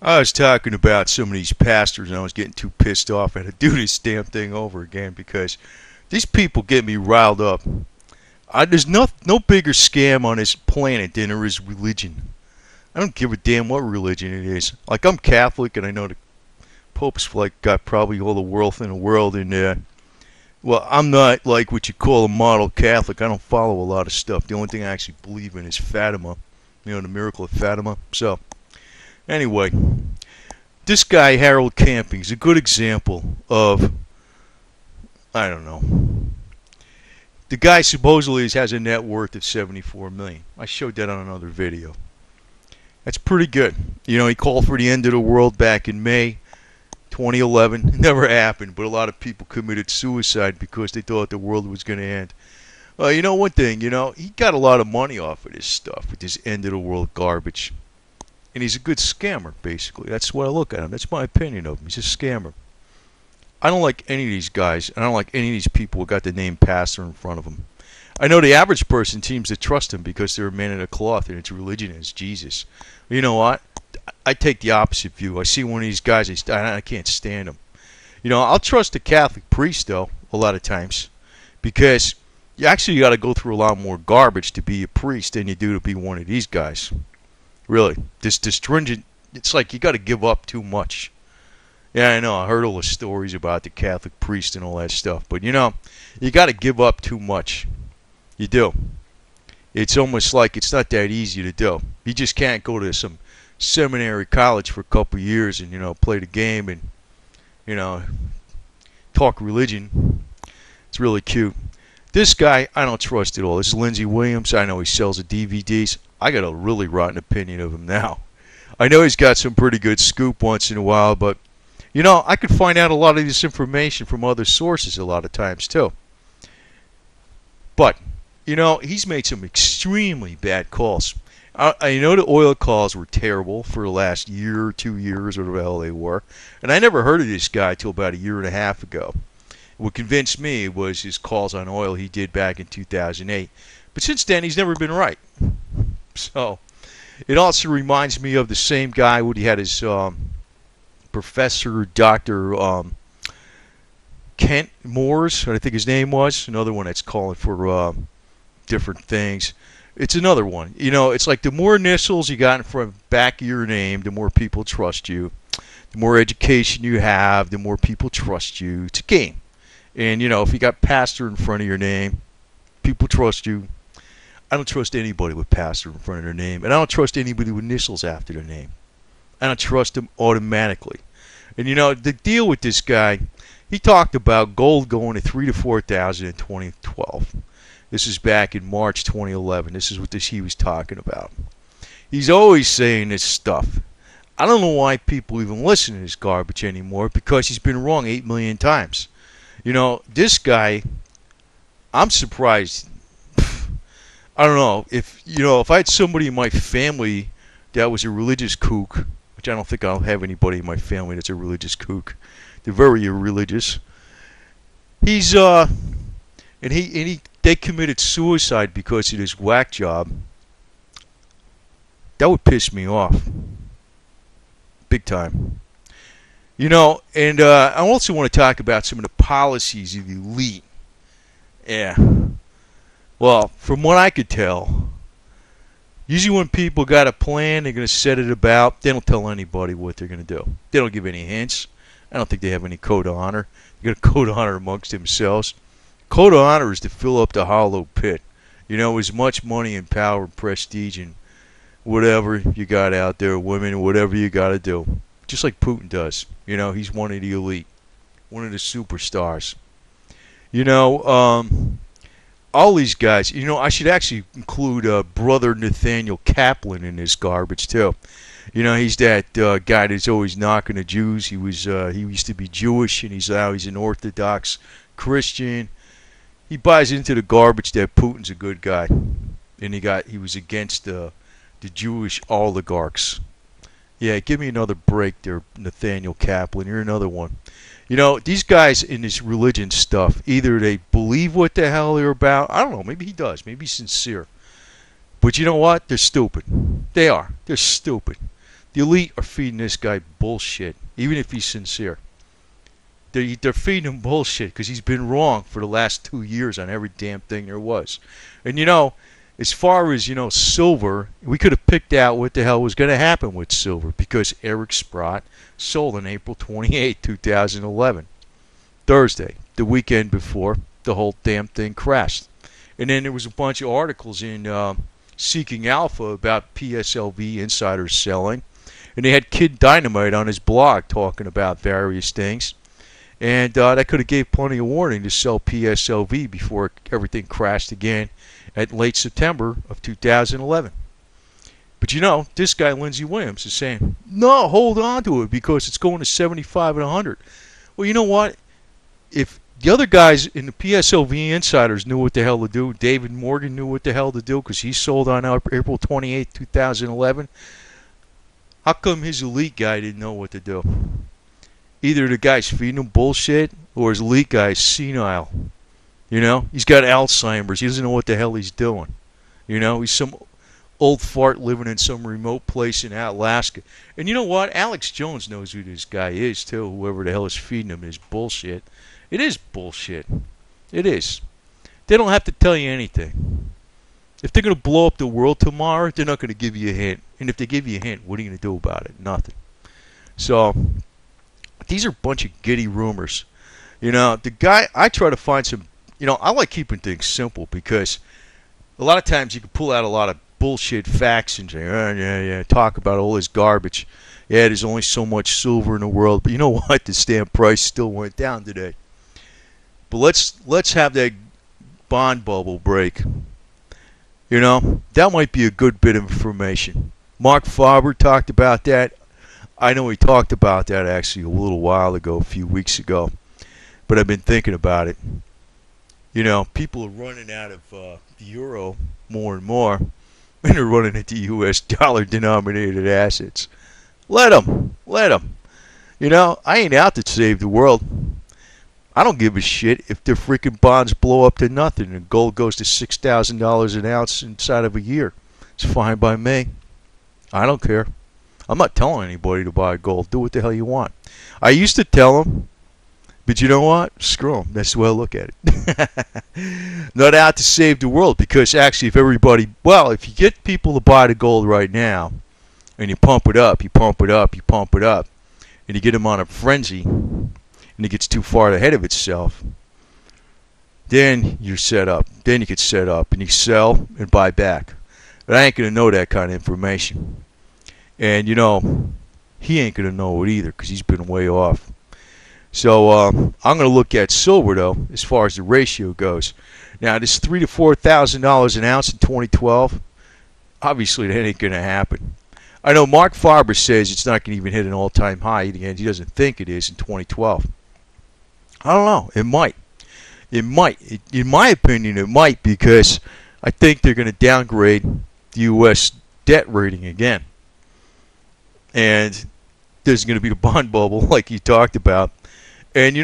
I was talking about some of these pastors, and I was getting too pissed off. I had to do this damn thing over again because these people get me riled up. There's no bigger scam on this planet than there is religion. I don't give a damn what religion it is. Like, I'm Catholic, and I know the Pope's like got probably all the wealth in the world, and well, I'm not like what you call a model Catholic. I don't follow a lot of stuff. The only thing I actually believe in is Fatima, the miracle of Fatima. So, anyway, this guy Harold Camping is a good example of, I don't know. The guy supposedly has a net worth of $74 million. I showed that on another video. That's pretty good. He called for the end of the world back in May 2011. It never happened, but a lot of people committed suicide because they thought the world was going to end. Well, one thing, he got a lot of money off of this stuff, with this end of the world garbage. And he's a good scammer, basically. That's what I look at him. That's my opinion of him. He's a scammer. I don't like any of these guys, and I don't like any of these people who got the name pastor in front of them. I know the average person seems to trust him because they're a man in a cloth and it's religion and it's Jesus. You know what? I take the opposite view. I see one of these guys, I can't stand him. I'll trust a Catholic priest, though, a lot of times, because you actually got to go through a lot more garbage to be a priest than you do to be one of these guys. Really. This stringent, it's like you got to give up too much. Yeah, I know. I heard all the stories about the Catholic priest and all that stuff. But, you got to give up too much. You do. It's almost like it's not that easy to do. You just can't go to some seminary college for a couple of years and, play the game and, talk religion. It's really cute. This guy, I don't trust at all. This is Lindsey Williams. I know he sells the DVDs. I got a really rotten opinion of him now. I know he's got some pretty good scoop once in a while, but I could find out a lot of this information from other sources a lot of times, too. But, he's made some extremely bad calls. I know the oil calls were terrible for the last year or 2 years, or whatever the hell they were. And I never heard of this guy till about a year and a half ago. What convinced me was his calls on oil he did back in 2008. But since then, he's never been right. So, it also reminds me of the same guy when he had his professor, Dr. Kent Moores, I think his name was. Another one that's calling for different things. It's another one. It's like the more initials you got in front back of your name, the more people trust you. The more education you have, the more people trust you. It's a game. And, if you got pastor in front of your name, people trust you. I don't trust anybody with pastor in front of their name. And I don't trust anybody with initials after their name. I don't trust them automatically. And, the deal with this guy, he talked about gold going to 3,000 to 4,000 in 2012. This is back in March 2011. This is what he was talking about. He's always saying this stuff. I don't know why people even listen to this garbage anymore, because he's been wrong 8 million times. This guy, I'm surprised. I don't know. If I had somebody in my family that was a religious kook, which I don't think I'll have anybody in my family that's a religious kook. They're very irreligious. They committed suicide because of this whack job. That would piss me off. Big time. And I also want to talk about some of the policies of the elite. Yeah. Well, from what I could tell, usually when people got a plan, they're going to set it about. They don't tell anybody what they're going to do. They don't give any hints. I don't think they have any code of honor. They got a code of honor amongst themselves. Code of honor is to fill up the hollow pit. As much money and power and prestige and whatever you got out there, women, whatever you got to do. Just like Putin does. He's one of the elite. One of the superstars. All these guys, I should actually include Brother Nathaniel Kaplan in this garbage, too. He's that guy that's always knocking the Jews. He used to be Jewish, and he's an Orthodox Christian. He buys into the garbage that Putin's a good guy, and he was against the Jewish oligarchs. Yeah, give me another break there, Nathaniel Kaplan. You're another one. These guys in this religion stuff, either they believe what the hell they're about. I don't know. Maybe he does. Maybe he's sincere. But you know what? They're stupid. They are. They're stupid. The elite are feeding this guy bullshit, even if he's sincere. They're feeding him bullshit because he's been wrong for the last 2 years on every damn thing there was. And as far as silver, we could have picked out what the hell was going to happen with silver because Eric Sprott sold on April 28, 2011, Thursday, the weekend before the whole damn thing crashed. And then there was a bunch of articles in Seeking Alpha about PSLV insiders selling, and they had Kid Dynamite on his blog talking about various things. And that could have gave plenty of warning to sell PSLV before everything crashed again at late September of 2011. But this guy, Lindsey Williams, is saying, no, hold on to it because it's going to 75 and 100. Well, you know what? If the other guys in the PSLV insiders knew what the hell to do, David Morgan knew what the hell to do because he sold on April 28, 2011, how come his elite guy didn't know what to do? Either the guy's feeding him bullshit or his elite guy's senile. He's got Alzheimer's. He doesn't know what the hell he's doing. He's some old fart living in some remote place in Alaska. And you know what? Alex Jones knows who this guy is, too. Whoever the hell is feeding him is bullshit. It is bullshit. It is. They don't have to tell you anything. If they're going to blow up the world tomorrow, they're not going to give you a hint. And if they give you a hint, what are you going to do about it? Nothing. So these are a bunch of giddy rumors. The guy, I try to find some, I like keeping things simple because a lot of times you can pull out a lot of bullshit facts and say, oh, yeah, talk about all this garbage. Yeah, there's only so much silver in the world. But you know what? The stamp price still went down today. But let's have that bond bubble break. That might be a good bit of information. Mark Faber talked about that. I know he talked about that actually a little while ago, a few weeks ago. But I've been thinking about it. People are running out of the euro more and more, and they're running into U.S. dollar-denominated assets. Let them. I ain't out to save the world. I don't give a shit if their freaking bonds blow up to nothing and gold goes to $6,000 an ounce inside of a year. It's fine by me. I don't care. I'm not telling anybody to buy gold. Do what the hell you want. I used to tell them, but you know what? Screw them. That's the way I look at it. Not out to save the world because actually if you get people to buy the gold right now and you pump it up, and you get them on a frenzy and it gets too far ahead of itself, then you're set up. Then you get set up and you sell and buy back. But I ain't going to know that kind of information. And, he ain't going to know it either because he's been way off. So I'm going to look at silver, though, as far as the ratio goes. Now, this $3,000 to $4,000 an ounce in 2012, obviously that ain't going to happen. I know Mark Faber says it's not going to even hit an all-time high. Again, he doesn't think it is in 2012. I don't know. It might. In my opinion, it might because I think they're going to downgrade the U.S. debt rating again. And there's going to be the bond bubble like you talked about. And,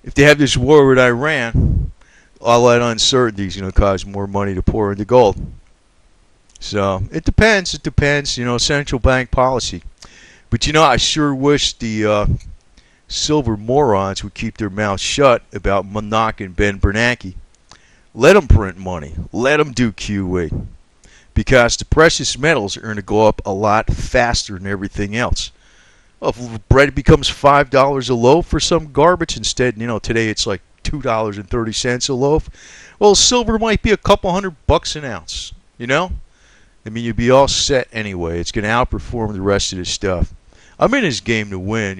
if they have this war with Iran, all that uncertainty is going to cause more money to pour into gold. So, it depends. Central bank policy. But, I sure wish the silver morons would keep their mouths shut about knocking Ben Bernanke. Let them print money. Let them do QE. Because the precious metals are going to go up a lot faster than everything else. Well, if bread becomes $5 a loaf for some garbage instead, today it's like $2.30 a loaf. Well, silver might be a couple $100 an ounce. You'd be all set anyway. It's going to outperform the rest of this stuff. I'm in this game to win,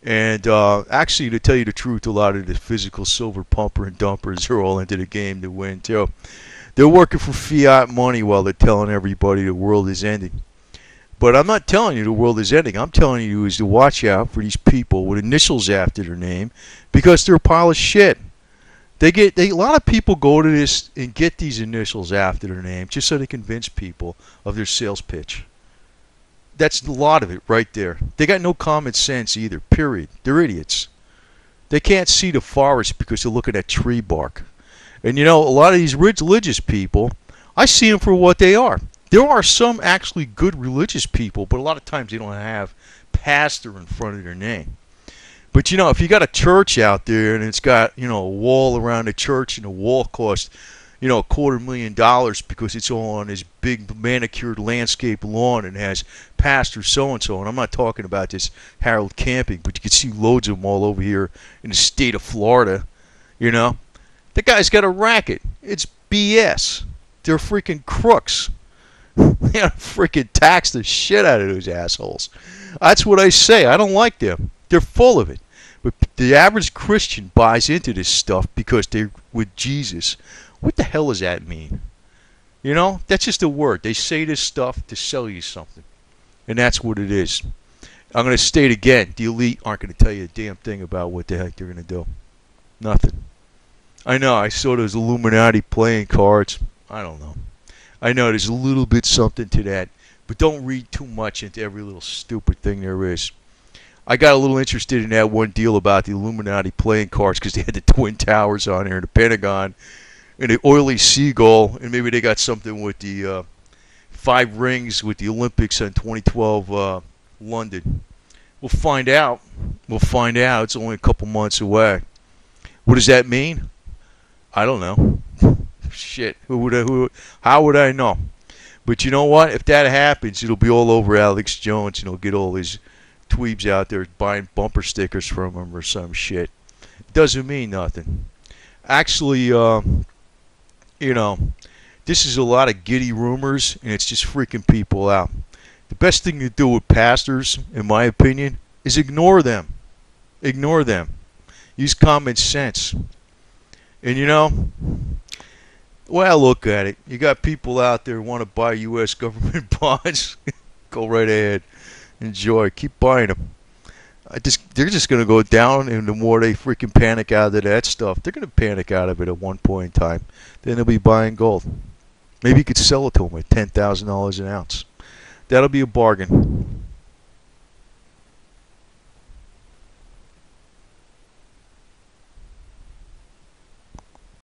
And actually, to tell you the truth, a lot of the physical silver pumper and dumpers are all into the game to win, too. They're working for fiat money while they're telling everybody the world is ending. But I'm not telling you the world is ending. I'm telling you is to watch out for these people with initials after their name because they're a pile of shit. A lot of people go to this and get these initials after their name just so they convince people of their sales pitch. That's a lot of it right there. They got no common sense either, period. They're idiots. They can't see the forest because they're looking at tree bark. And a lot of these religious people, I see them for what they are. There are some actually good religious people, but a lot of times they don't have pastor in front of their name. But you know, if you got a church out there and it's got, you know, a wall around the church and the wall costs, you know, $250,000 because it's all on this big manicured landscape lawn and has pastor so and so, and I'm not talking about this Harold Camping, but you can see loads of them all over here in the state of Florida. You know, the guy's got a racket. It's BS. They're freaking crooks. They gotta freaking tax the shit out of those assholes. That's what I say. I don't like them. They're full of it. But the average Christian buys into this stuff because they're with Jesus. What the hell does that mean? You know, that's just a word. They say this stuff to sell you something. And that's what it is. I'm going to state again, the elite aren't going to tell you a damn thing about what the heck they're going to do. Nothing. I know, I saw those Illuminati playing cards. I don't know. I know there's a little bit something to that. But don't read too much into every little stupid thing there is. I got a little interested in that one deal about the Illuminati playing cards because they had the Twin Towers on there and the Pentagon and the oily seagull, and maybe they got something with the 5 rings with the Olympics in 2012 London. We'll find out. We'll find out. It's only a couple months away. What does that mean? I don't know. Shit. How would I know? But you know what? If that happens, it'll be all over Alex Jones, and he'll get all his tweebs out there buying bumper stickers from him or some shit. It doesn't mean nothing. Actually, you know, this is a lot of giddy rumors, and it's just freaking people out. The best thing to do with pastors, in my opinion, is ignore them. Ignore them. Use common sense. And you know, well, look at it. You got people out there who want to buy U.S. government bonds. Go right ahead. Enjoy. Keep buying them. They're just going to go down, and the more they freaking panic out of that stuff, they're going to panic out of it at one point in time. Then they'll be buying gold. Maybe you could sell it to them at $10,000 an ounce. That'll be a bargain.